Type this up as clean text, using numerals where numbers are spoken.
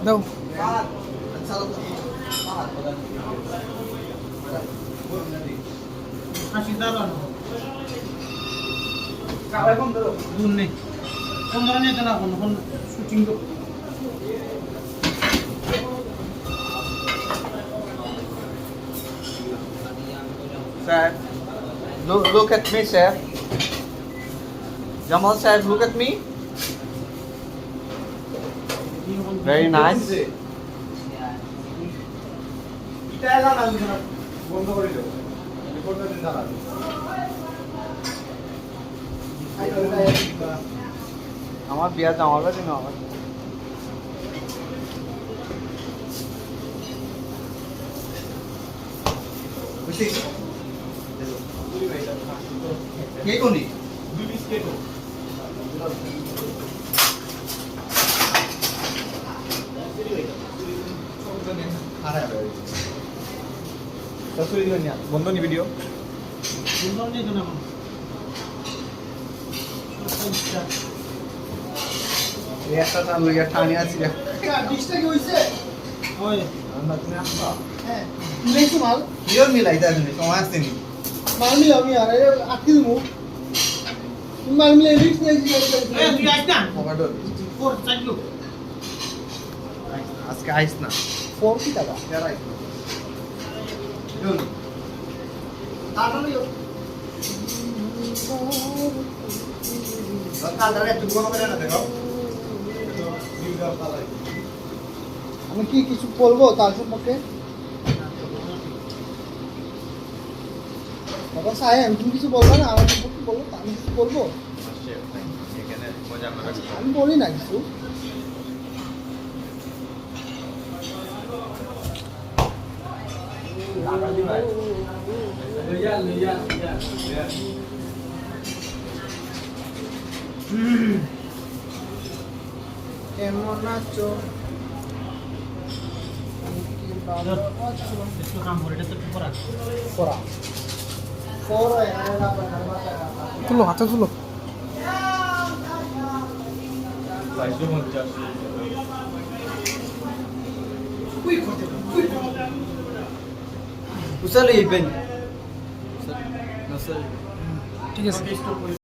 দাও Sir, look at me, sir. Jamal sir, look at me. Very nice. আমার বিয়া জামা কাছে না আমার কে কোনি দুই পিস কে তো বন্ধনী ভিডিও একটা চাল লইয়া ঠানি আছি মাল কিয়র মিলাই তার সময় আসতেনি মাল মিলে আমি আর আটকে দেবো মাল মিলে রিক্স আজকে আইস না 40 টাকা আমি কি কিছু বলবো তার সম্পর্কে বাবা সাহেব তুমি কিছু বলবো না আমার সম্পর্কে বলবো আমি কিছু বলবো আমি বলি না কিছু কেমন আছো তুলো হাতে তুলো উসালে ইবেন ঠিক আছে